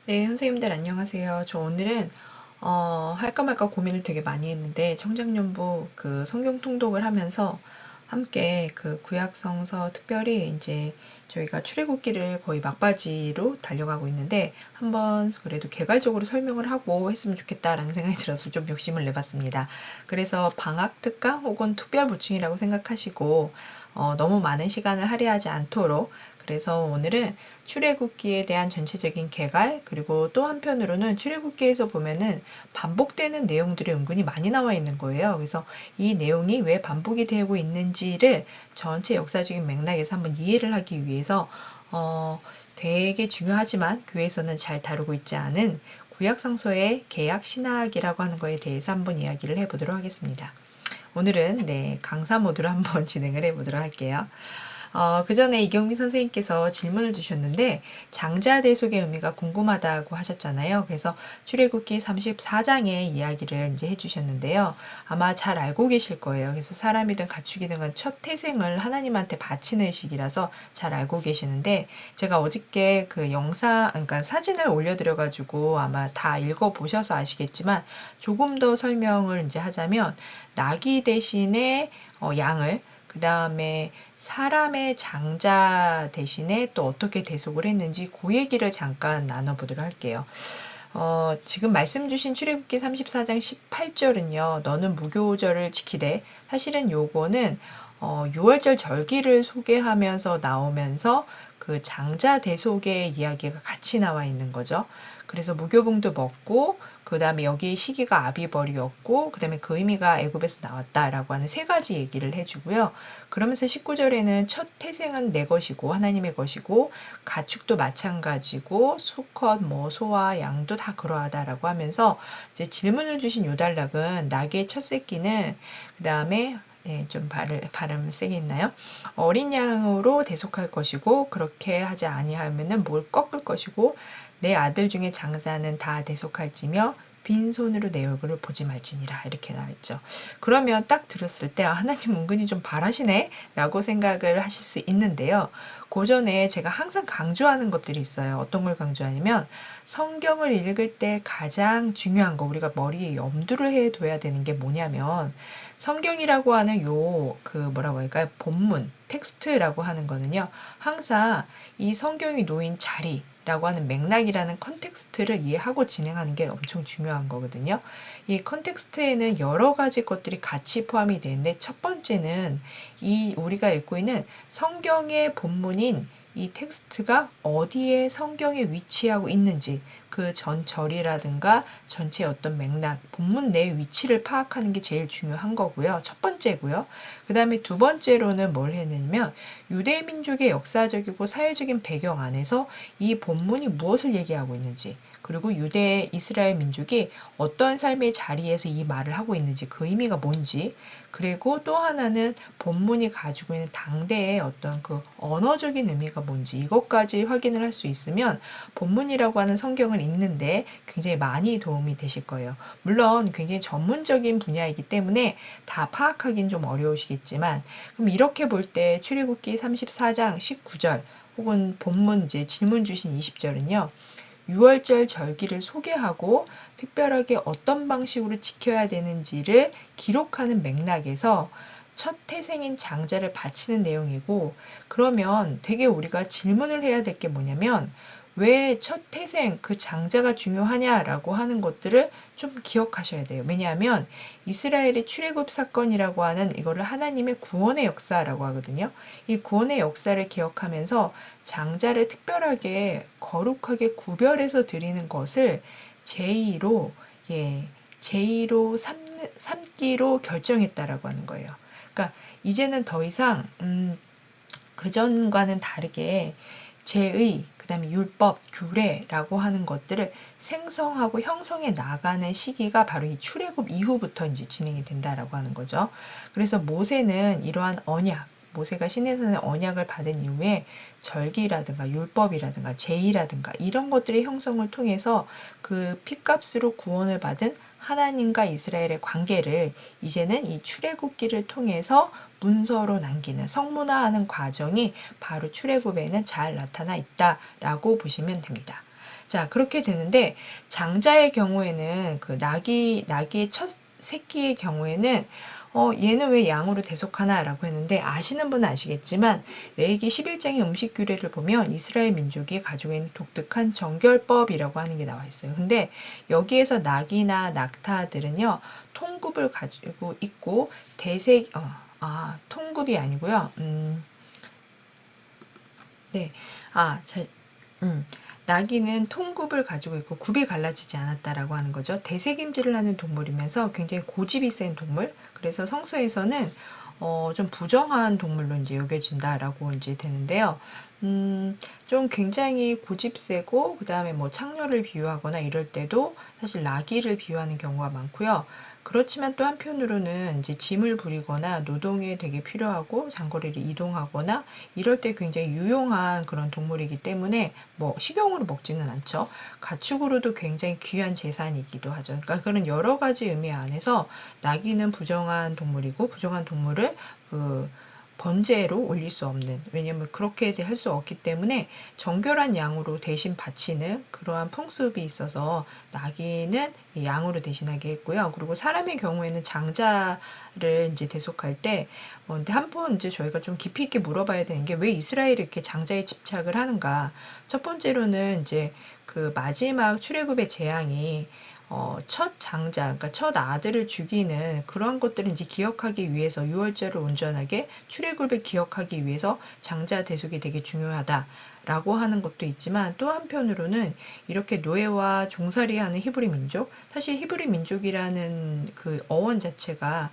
네, 선생님들 안녕하세요. 저 오늘은 할까 말까 고민을 되게 많이 했는데 청장년부 그 성경 통독을 하면서 함께 그 구약성서 특별히 이제 저희가 출애굽기를 거의 막바지로 달려가고 있는데 한번 그래도 개괄적으로 설명을 하고 했으면 좋겠다라는 생각이 들어서 좀 욕심을 내봤습니다. 그래서 방학 특강 혹은 특별 보충이라고 생각하시고 너무 많은 시간을 할애하지 않도록 그래서 오늘은 출애굽기에 대한 전체적인 개괄 그리고 또 한편으로는 출애굽기에서 보면은 반복되는 내용들이 은근히 많이 나와 있는 거예요. 그래서 이 내용이 왜 반복이 되고 있는지를 전체 역사적인 맥락에서 한번 이해를 하기 위해서 되게 중요하지만 교회에서는 잘 다루고 있지 않은 구약성서의 개약 신학이라고 하는 거에 대해서 한번 이야기를 해보도록 하겠습니다. 오늘은 강사 모드로 한번 진행을 해보도록 할게요. 그 전에 이경미 선생님께서 질문을 주셨는데 장자대속의 의미가 궁금하다고 하셨잖아요. 그래서 출애굽기 34장의 이야기를 이제 해주셨는데요. 아마 잘 알고 계실 거예요. 그래서 사람이든 가축이든 간 첫 태생을 하나님한테 바치는 시기라서 잘 알고 계시는데 제가 어저께 그 영상, 그러니까 사진을 올려드려가지고 아마 다 읽어보셔서 아시겠지만 조금 더 설명을 이제 하자면 나귀 대신에 양을 그 다음에 사람의 장자 대신에 또 어떻게 대속을 했는지 그 얘기를 잠깐 나눠보도록 할게요. 지금 말씀 주신 출애굽기 34장 18절은요. 너는 무교절을 지키되 사실은 요거는 6월절 절기를 소개하면서 나오면서 그 장자 대속의 이야기가 같이 나와 있는 거죠. 그래서 무교봉도 먹고 그 다음에 여기 시기가 아비벌이었고 그 다음에 그 의미가 애굽에서 나왔다라고 하는 세 가지 얘기를 해주고요. 그러면서 19절에는 첫 태생은 내 것이고 하나님의 것이고 가축도 마찬가지고 수컷 뭐 소와 양도 다 그러하다라고 하면서 이제 질문을 주신 요달락은 나귀의 첫 새끼는 그 다음에 좀 발음 세게 있나요? 어린 양으로 대속할 것이고 그렇게 하지 아니하면은 뭘 꺾을 것이고 내 아들 중에 장사는 다 대속할지며 빈손으로 내 얼굴을 보지 말지니라 이렇게 나와있죠. 그러면 딱 들었을 때 하나님 은근히 좀 바라시네 라고 생각을 하실 수 있는데요. 그 전에 제가 항상 강조하는 것들이 있어요. 어떤 걸 강조하냐면 성경을 읽을 때 가장 중요한 거 우리가 머리에 염두를 해둬야 되는 게 뭐냐면 성경이라고 하는 그 뭐라고 할까요? 본문, 텍스트라고 하는 거는요. 항상 이 성경이 놓인 자리라고 하는 맥락이라는 컨텍스트를 이해하고 진행하는 게 엄청 중요한 거거든요. 이 컨텍스트에는 여러 가지 것들이 같이 포함이 되는데 첫 번째는 이 우리가 읽고 있는 성경의 본문인 이 텍스트가 어디에 성경에 위치하고 있는지 그 전절이라든가 전체 어떤 맥락, 본문 내 위치를 파악하는 게 제일 중요한 거고요. 첫 번째고요. 그 다음에 두 번째로는 뭘 했냐면 유대민족의 역사적이고 사회적인 배경 안에서 이 본문이 무엇을 얘기하고 있는지 그리고 유대 이스라엘 민족이 어떤 삶의 자리에서 이 말을 하고 있는지 그 의미가 뭔지 그리고 또 하나는 본문이 가지고 있는 당대의 어떤 그 언어적인 의미가 뭔지 이것까지 확인을 할 수 있으면 본문이라고 하는 성경을 읽는데 굉장히 많이 도움이 되실 거예요. 물론 굉장히 전문적인 분야이기 때문에 다 파악하기는 좀 어려우시겠지만 그럼 이렇게 볼 때 출애굽기 34장 19절 혹은 본문 이제 질문 주신 20절은요. 6월절 절기를 소개하고 특별하게 어떤 방식으로 지켜야 되는지를 기록하는 맥락에서 첫 태생인 장자를 바치는 내용이고 그러면 되게 우리가 질문을 해야 될 게 뭐냐면 왜 첫 태생 그 장자가 중요하냐라고 하는 것들을 좀 기억하셔야 돼요. 왜냐하면 이스라엘의 출애굽 사건이라고 하는 이거를 하나님의 구원의 역사라고 하거든요. 이 구원의 역사를 기억하면서 장자를 특별하게 거룩하게 구별해서 드리는 것을 제의로 제의로 삼기로 결정했다라고 하는 거예요. 그러니까 이제는 더 이상 그전과는 다르게 제의, 그 다음에 율법, 규례라고 하는 것들을 생성하고 형성해 나가는 시기가 바로 이 출애굽 이후부터 이제 진행이 된다라고 하는 거죠. 그래서 모세는 이러한 언약, 모세가 시내산의 언약을 받은 이후에 절기라든가 율법이라든가 제의라든가 이런 것들의 형성을 통해서 그 피값으로 구원을 받은 하나님과 이스라엘의 관계를 이제는 이 출애굽기를 통해서 문서로 남기는 성문화하는 과정이 바로 출애굽에는 잘 나타나 있다라고 보시면 됩니다. 자, 그렇게 되는데 장자의 경우에는 그 나귀의 첫 새끼의 경우에는 얘는 왜 양으로 대속하나라고 했는데 아시는 분은 아시겠지만 레위기 11장의 음식 규례를 보면 이스라엘 민족이 가지고 있는 독특한 정결법이라고 하는 게 나와 있어요. 근데 여기에서 낙이나 낙타들은요 통굽을 가지고 있고 대색 통굽이 아니고요. 네. 아, 자, 음, 나귀는 통굽을 가지고 있고 굽이 갈라지지 않았다라고 하는 거죠. 대세김질을 하는 동물이면서 굉장히 고집이 센 동물. 그래서 성서에서는 좀 부정한 동물로 이제 여겨진다라고 이제 되는데요. 좀 굉장히 고집 세고 그다음에 뭐 창녀를 비유하거나 이럴 때도 사실 나귀를 비유하는 경우가 많고요. 그렇지만 또 한편으로는 이제 짐을 부리거나 노동에 되게 필요하고 장거리를 이동하거나 이럴 때 굉장히 유용한 그런 동물이기 때문에 뭐 식용으로 먹지는 않죠. 가축으로도 굉장히 귀한 재산이기도 하죠. 그러니까 그런 여러 가지 의미 안에서 나귀는 부정한 동물이고 부정한 동물을 그 번제로 올릴 수 없는, 왜냐면 그렇게 할 수 없기 때문에 정결한 양으로 대신 바치는 그러한 풍습이 있어서 나귀는 양으로 대신하게 했고요. 그리고 사람의 경우에는 장자를 이제 대속할 때 근데 한번 이제 저희가 좀 깊이 있게 물어봐야 되는 게 왜 이스라엘이 이렇게 장자에 집착을 하는가? 첫 번째로는 이제 그 마지막 출애굽의 재앙이 첫 장자, 그러니까 첫 아들을 죽이는 그런 것들을 이제 기억하기 위해서 유월절을 온전하게 출애굽을 기억하기 위해서 장자 대속이 되게 중요하다라고 하는 것도 있지만 또 한편으로는 이렇게 노예와 종살이하는 히브리 민족, 사실 히브리 민족이라는 그 어원 자체가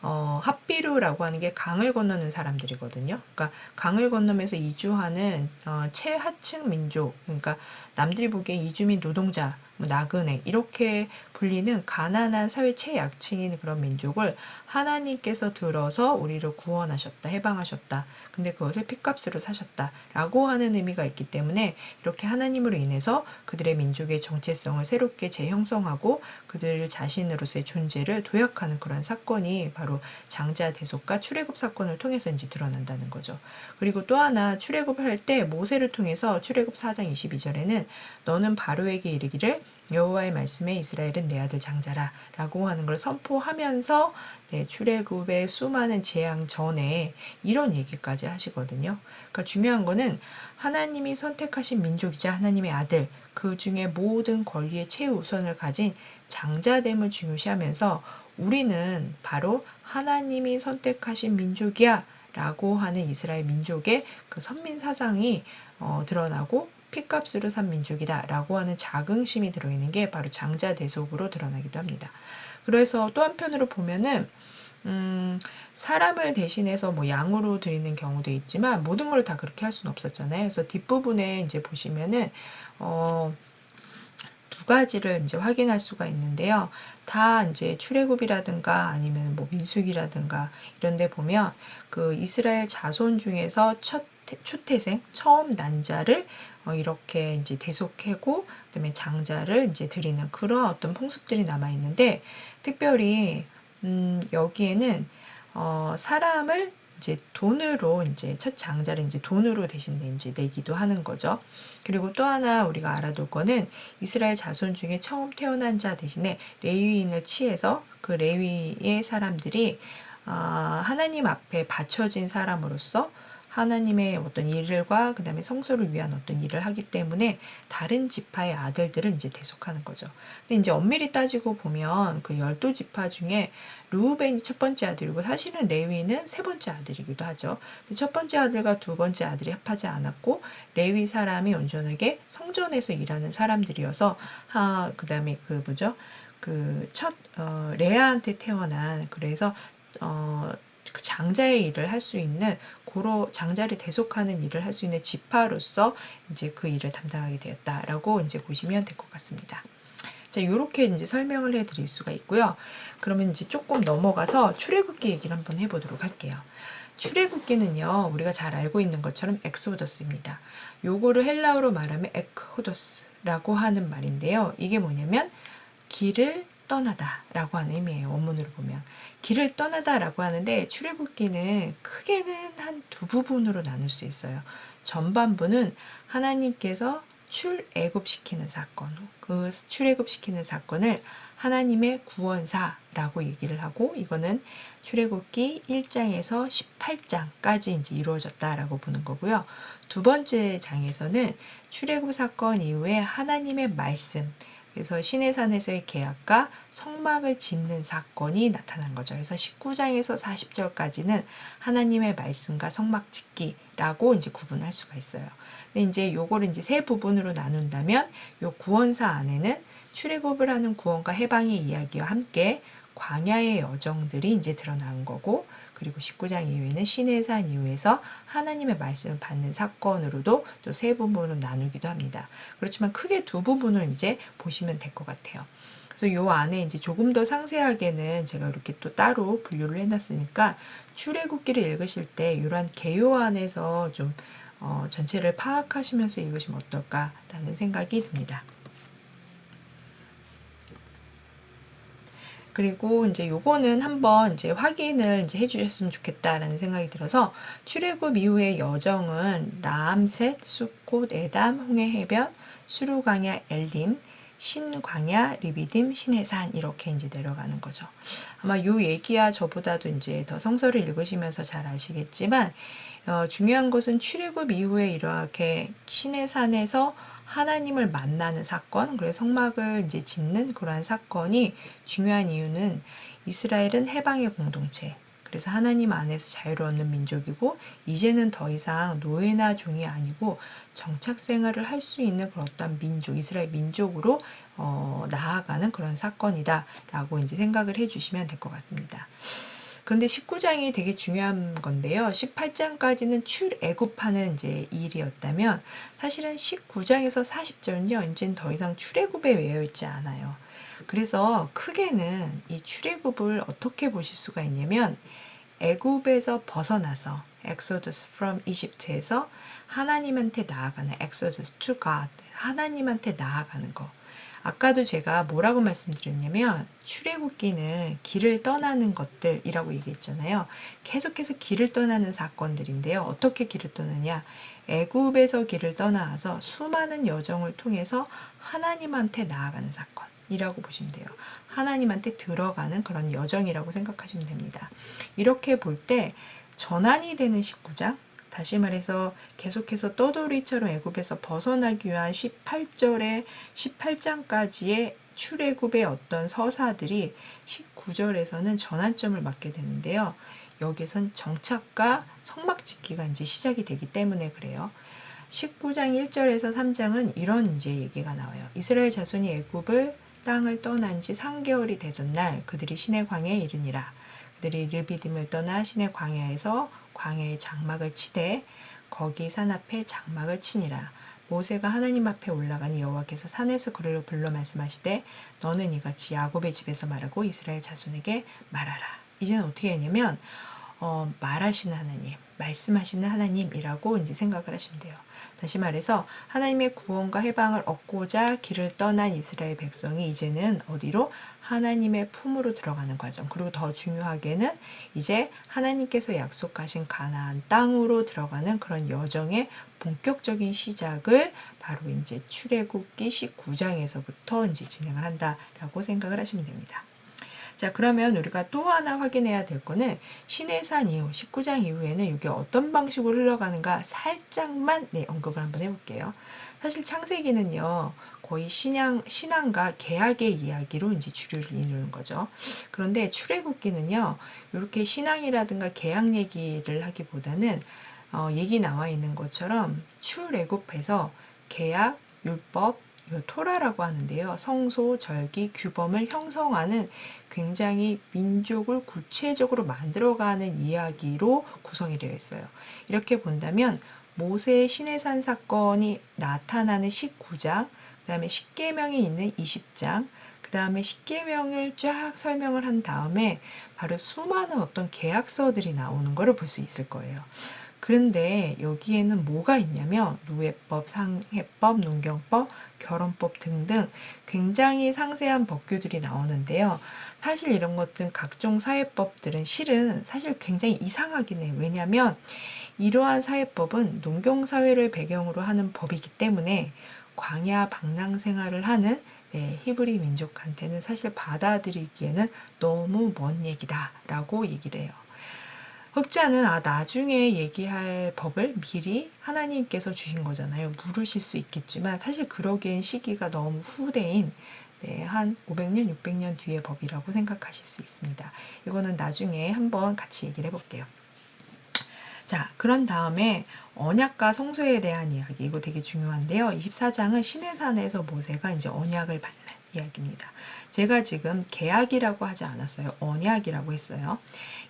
핫비루라고 하는 게 강을 건너는 사람들이거든요. 그러니까 강을 건너면서 이주하는 최하층 민족, 그러니까 남들이 보기엔 이주민 노동자, 뭐 나그네 이렇게 불리는 가난한 사회 최약층인 그런 민족을 하나님께서 들어서 우리를 구원하셨다, 해방하셨다. 근데 그것을 핏값으로 사셨다라고 하는 의미가 있기 때문에 이렇게 하나님으로 인해서 그들의 민족의 정체성을 새롭게 재형성하고 그들 자신으로서의 존재를 도약하는 그런 사건이 바로 장자 대속과 출애굽 사건을 통해서 이제 드러난다는 거죠. 그리고 또 하나 출애굽을 할 때 모세를 통해서 출애굽 4장 22절에는 너는 바로에게 이르기를 여호와의 말씀에 이스라엘은 내 아들 장자라 라고 하는 걸 선포하면서 출애굽의 수많은 재앙 전에 이런 얘기까지 하시거든요. 그러니까 중요한 거는 하나님이 선택하신 민족이자 하나님의 아들, 그 중에 모든 권리의 최우선을 가진 장자됨을 중요시하면서 우리는 바로 하나님이 선택하신 민족이야 라고 하는 이스라엘 민족의 그 선민 사상이 드러나고 핏값으로 산 민족이다 라고 하는 자긍심이 들어있는 게 바로 장자 대속으로 드러나기도 합니다. 그래서 또 한편으로 보면은 사람을 대신해서 뭐 양으로 드리는 경우도 있지만 모든 걸 다 그렇게 할 수는 없었잖아요. 그래서 뒷부분에 이제 보시면은 두 가지를 이제 확인할 수가 있는데요. 다 이제 출애굽이라든가 아니면 뭐 민수기라든가 이런 데 보면 그 이스라엘 자손 중에서 초태생, 처음 난 자를 이렇게 이제 대속하고 그다음에 장자를 이제 드리는 그런 어떤 풍습들이 남아 있는데 특별히 여기에는 사람을 이제 돈으로 이제 첫 장자를 이제 돈으로 대신 이제 내기도 하는 거죠. 그리고 또 하나 우리가 알아둘 거는 이스라엘 자손 중에 처음 태어난 자 대신에 레위인을 취해서 그 레위의 사람들이 하나님 앞에 바쳐진 사람으로서 하나님의 어떤 일과 그다음에 성소를 위한 어떤 일을 하기 때문에 다른 지파의 아들들을 이제 대속하는 거죠. 근데 이제 엄밀히 따지고 보면 그 12지파 중에 르우벤이 첫 번째 아들이고 사실은 레위는 세 번째 아들이기도 하죠. 첫 번째 아들과 두 번째 아들이 합하지 않았고 레위 사람이 온전하게 성전에서 일하는 사람들이어서 그다음에 그 뭐죠? 그 첫 레아한테 태어난 그래서 그 장자의 일을 할 수 있는 고로 장자를 대속하는 일을 할 수 있는 지파로서 이제 그 일을 담당하게 되었다라고 이제 보시면 될 것 같습니다. 자, 요렇게 이제 설명을 해 드릴 수가 있고요. 그러면 이제 조금 넘어가서 출애굽기 얘기를 한번 해보도록 할게요. 출애굽기는요, 우리가 잘 알고 있는 것처럼 엑소더스입니다. 요거를 헬라어로 말하면 에크호더스라고 하는 말인데요. 이게 뭐냐면 길을 떠나다 라고 하는 의미예요. 원문으로 보면. 길을 떠나다 라고 하는데 출애굽기는 크게는 한 두 부분으로 나눌 수 있어요. 전반부는 하나님께서 출애굽시키는 사건, 그 출애굽시키는 사건을 하나님의 구원사라고 얘기를 하고, 이거는 출애굽기 1장에서 18장까지 이제 이루어졌다라고 보는 거고요. 두 번째 장에서는 출애굽 사건 이후에 하나님의 말씀, 그래서 시내산에서의 계약과 성막을 짓는 사건이 나타난 거죠. 그래서 19장에서 40절까지는 하나님의 말씀과 성막 짓기라고 이제 구분할 수가 있어요. 근데 이제 요거를 이제 세 부분으로 나눈다면, 요 구원사 안에는 출애굽을 하는 구원과 해방의 이야기와 함께 광야의 여정들이 이제 드러난 거고, 그리고 19장 이후에는 시내산 이후에서 하나님의 말씀을 받는 사건으로도 또 세 부분으로 나누기도 합니다. 그렇지만 크게 두 부분을 이제 보시면 될 것 같아요. 그래서 요 안에 이제 조금 더 상세하게는 제가 이렇게 또 따로 분류를 해놨으니까 출애굽기를 읽으실 때 이러한 개요 안에서 좀 전체를 파악하시면서 읽으시면 어떨까라는 생각이 듭니다. 그리고 이제 요거는 한번 이제 확인을 이제 해주셨으면 좋겠다라는 생각이 들어서, 출애굽 이후의 여정은 라암셋, 숫꽃, 에담, 홍해 해변, 수르광야, 엘림, 신광야, 리비딤, 시내산 이렇게 이제 내려가는 거죠. 아마 요 얘기야 저보다도 이제 더 성서를 읽으시면서 잘 아시겠지만, 중요한 것은 출애굽 이후에 이렇게 시내산에서 하나님을 만나는 사건, 그래서 성막을 이제 짓는 그러한 사건이 중요한 이유는, 이스라엘은 해방의 공동체, 그래서 하나님 안에서 자유를 얻는 민족이고, 이제는 더 이상 노예나 종이 아니고 정착 생활을 할 수 있는 그런 어떤 민족, 이스라엘 민족으로 나아가는 그런 사건이다라고 이제 생각을 해주시면 될 것 같습니다. 그런데 19장이 되게 중요한 건데요. 18장까지는 출애굽하는 이제 일이었다면, 사실은 19장에서 40절은요, 이제는 더 이상 출애굽에 매여 있지 않아요. 그래서 크게는 이 출애굽을 어떻게 보실 수가 있냐면, 애굽에서 벗어나서 Exodus from Egypt에서 하나님한테 나아가는 Exodus to God, 하나님한테 나아가는 거. 아까도 제가 뭐라고 말씀드렸냐면, 출애굽기는 길을 떠나는 것들이라고 얘기했잖아요. 계속해서 길을 떠나는 사건들인데요. 어떻게 길을 떠나냐? 애굽에서 길을 떠나서 수많은 여정을 통해서 하나님한테 나아가는 사건 이라고 보시면 돼요. 하나님한테 들어가는 그런 여정이라고 생각하시면 됩니다. 이렇게 볼 때 전환이 되는 19장, 다시 말해서 계속해서 떠돌이처럼 애굽에서 벗어나기 위한 18절에 18장까지의 출애굽의 어떤 서사들이 19절에서는 전환점을 맞게 되는데요. 여기선 정착과 성막 짓기가 이제 시작이 되기 때문에 그래요. 19장 1절에서 3장은 이런 이제 얘기가 나와요. 이스라엘 자손이 애굽을 땅을 떠난 지 3개월이 되던 날 그들이 시내 광야에 이르니라. 그들이 르비딤을 떠나 시내 광야에서 광야에 장막을 치되 거기 산 앞에 장막을 치니라. 모세가 하나님 앞에 올라가니 여호와께서 산에서 그를 불러 말씀하시되 너는 이같이 야곱의 집에서 말하고 이스라엘 자손에게 말하라. 이제는 어떻게 했냐면 말하시는 하나님, 말씀하시는 하나님이라고 이제 생각을 하시면 돼요. 다시 말해서 하나님의 구원과 해방을 얻고자 길을 떠난 이스라엘 백성이 이제는 어디로? 하나님의 품으로 들어가는 과정. 그리고 더 중요하게는 이제 하나님께서 약속하신 가나안 땅으로 들어가는 그런 여정의 본격적인 시작을 바로 이제 출애굽기 19장에서부터 이제 진행을 한다라고 생각을 하시면 됩니다. 자, 그러면 우리가 또 하나 확인해야 될 거는 시내산 이후 19장 이후에는 이게 어떤 방식으로 흘러가는가 살짝만 언급을 한번 해볼게요. 사실 창세기는요 거의 신앙과 계약의 이야기로 이제 주류를 이루는 거죠. 그런데 출애굽기는요 이렇게 신앙이라든가 계약 얘기를 하기보다는 얘기 나와 있는 것처럼 출애굽해서 계약, 율법, 토라라고 하는데요. 성소, 절기, 규범을 형성하는 굉장히 민족을 구체적으로 만들어가는 이야기로 구성이 되어 있어요. 이렇게 본다면 모세의 시내산 사건이 나타나는 19장, 그 다음에 십계명이 있는 20장, 그 다음에 십계명을 쫙 설명을 한 다음에 바로 수많은 어떤 계약서들이 나오는 것을 볼 수 있을 거예요. 그런데 여기에는 뭐가 있냐면 노예법, 상해법, 농경법, 결혼법 등등 굉장히 상세한 법규들이 나오는데요. 사실 이런 것들 각종 사회법들은 실은 사실 굉장히 이상하긴 해요. 왜냐하면 이러한 사회법은 농경사회를 배경으로 하는 법이기 때문에 광야 방랑 생활을 하는 히브리 민족한테는 사실 받아들이기에는 너무 먼 얘기다라고 얘기를 해요. 흑자는 나중에 얘기할 법을 미리 하나님께서 주신 거잖아요. 물으실 수 있겠지만 사실 그러기엔 시기가 너무 후대인 한 500년, 600년 뒤의 법이라고 생각하실 수 있습니다. 이거는 나중에 한번 같이 얘기를 해볼게요. 자, 그런 다음에 언약과 성소에 대한 이야기, 이거 되게 중요한데요. 24장은 시내산에서 모세가 이제 언약을 받는 이야기입니다. 제가 지금 계약이라고 하지 않았어요. 언약이라고 했어요.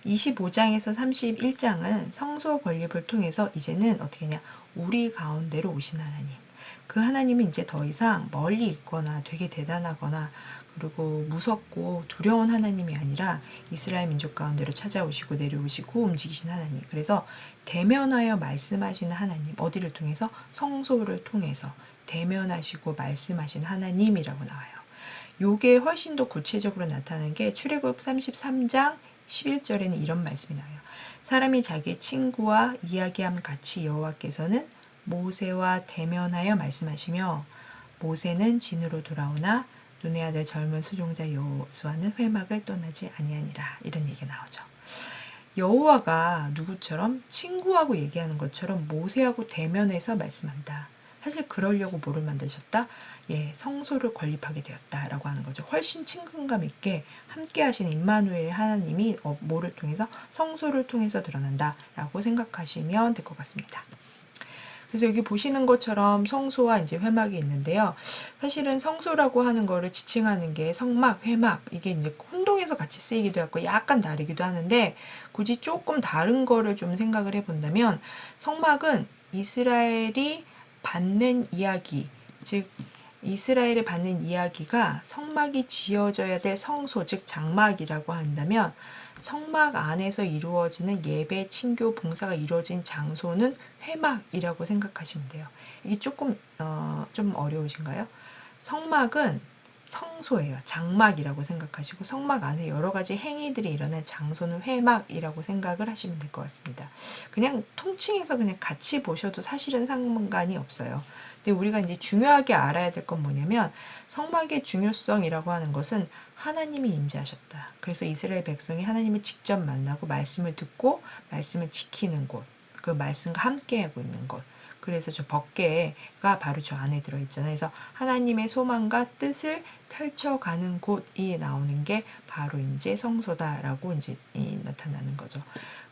25장에서 31장은 성소 건립을 통해서 이제는 어떻게 하냐, 우리 가운데로 오신 하나님. 그 하나님은 이제 더 이상 멀리 있거나 되게 대단하거나 그리고 무섭고 두려운 하나님이 아니라 이스라엘 민족 가운데로 찾아오시고 내려오시고 움직이신 하나님. 그래서 대면하여 말씀하시는 하나님. 어디를 통해서? 성소를 통해서 대면하시고 말씀하신 하나님이라고 나와요. 요게 훨씬 더 구체적으로 나타나는 게 출애굽 33장 11절에는 이런 말씀이 나와요. 사람이 자기 친구와 이야기함 같이 여호와께서는 모세와 대면하여 말씀하시며 모세는 진으로 돌아오나 눈의 아들 젊은 수종자 여호수아는 회막을 떠나지 아니하니라. 이런 얘기가 나오죠. 여호와가 누구처럼? 친구하고 얘기하는 것처럼 모세하고 대면해서 말씀한다. 사실 그러려고 뭐를 만드셨다? 성소를 건립하게 되었다라고 하는 거죠. 훨씬 친근감 있게 함께 하시는 임마누엘 하나님이 뭐를 통해서? 성소를 통해서 드러난다라고 생각하시면 될 것 같습니다. 그래서 여기 보시는 것처럼 성소와 이제 회막이 있는데요. 사실은 성소라고 하는 거를 지칭하는 게 성막, 회막, 이게 이제 혼동해서 같이 쓰이기도 하고 약간 다르기도 하는데 굳이 조금 다른 거를 좀 생각을 해본다면 성막은 이스라엘이 받는 이야기, 즉 이스라엘이 받는 이야기가 성막이 지어져야 될 성소, 즉 장막이라고 한다면 성막 안에서 이루어지는 예배, 친교, 봉사가 이루어진 장소는 회막이라고 생각하시면 돼요. 이게 조금 좀 어려우신가요? 성막은 성소예요. 장막이라고 생각하시고 성막 안에 여러 가지 행위들이 일어난 장소는 회막이라고 생각을 하시면 될 것 같습니다. 그냥 통칭해서 그냥 같이 보셔도 사실은 상관이 없어요. 근데 우리가 이제 중요하게 알아야 될 건 뭐냐면 성막의 중요성이라고 하는 것은 하나님이 임재하셨다. 그래서 이스라엘 백성이 하나님을 직접 만나고 말씀을 듣고 말씀을 지키는 곳, 그 말씀과 함께하고 있는 곳. 그래서 저 법궤가 바로 저 안에 들어있잖아요. 그래서 하나님의 소망과 뜻을 펼쳐가는 곳이 나오는 게 바로 이제 성소다라고 이제 나타나는 거죠.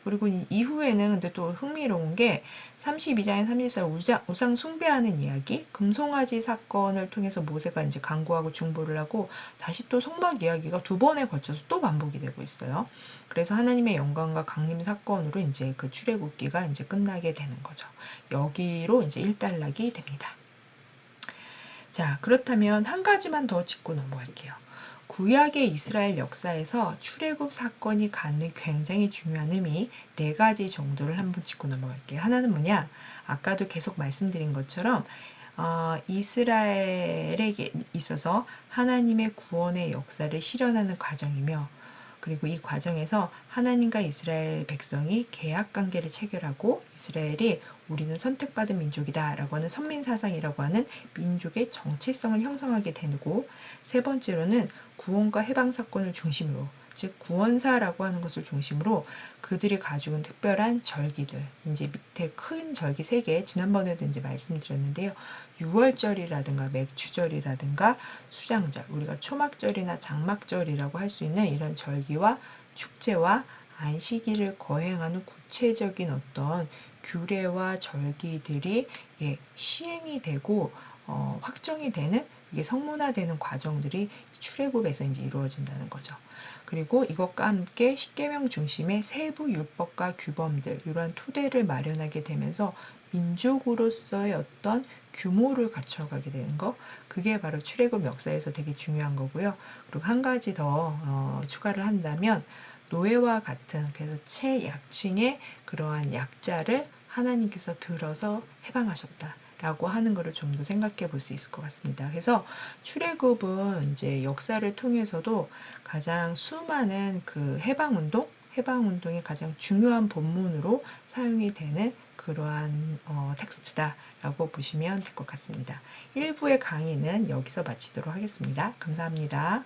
그리고 이후에는 근데 또 흥미로운 게 32장에 34장 우상 숭배하는 이야기, 금송아지 사건을 통해서 모세가 이제 간구하고 중보를 하고 다시 또 성막 이야기가 두 번에 걸쳐서 또 반복이 되고 있어요. 그래서 하나님의 영광과 강림 사건으로 이제 그 출애굽기가 이제 끝나게 되는 거죠. 여기로 이제 일단락이 됩니다. 자, 그렇다면 한 가지만 더 짚고 넘어갈게요. 구약의 이스라엘 역사에서 출애굽 사건이 갖는 굉장히 중요한 의미 4가지 정도를 한번 짚고 넘어갈게요. 하나는 뭐냐? 아까도 계속 말씀드린 것처럼 이스라엘에게 있어서 하나님의 구원의 역사를 실현하는 과정이며 그리고 이 과정에서 하나님과 이스라엘 백성이 계약 관계를 체결하고 이스라엘이 우리는 선택받은 민족이다 라고 하는 선민사상이라고 하는 민족의 정체성을 형성하게 되고 세 번째로는 구원과 해방 사건을 중심으로 즉 구원사라고 하는 것을 중심으로 그들이 가지고 특별한 절기들 이제 밑에 큰 절기 3개 지난번에도 이제 말씀드렸는데요. 6월절이라든가 맥주절이라든가 수장절 우리가 초막절이나 장막절이라고 할 수 있는 이런 절기와 축제와 안식일을 거행하는 구체적인 어떤 규례와 절기들이 시행이 되고 확정이 되는 이게 성문화되는 과정들이 출애굽에서 이제 이루어진다는 거죠. 그리고 이것과 함께 십계명 중심의 세부 율법과 규범들 이러한 토대를 마련하게 되면서 민족으로서의 어떤 규모를 갖춰가게 되는 거 그게 바로 출애굽 역사에서 되게 중요한 거고요. 그리고 한 가지 더 추가를 한다면 노예와 같은 그래서 최약층의 그러한 약자를 하나님께서 들어서 해방하셨다. 라고 하는 것을 좀 더 생각해 볼 수 있을 것 같습니다. 그래서 출애굽은 이제 역사를 통해서도 가장 수많은 그 해방운동의 가장 중요한 본문으로 사용이 되는 그러한 텍스트다라고 보시면 될 것 같습니다. 1부의 강의는 여기서 마치도록 하겠습니다. 감사합니다.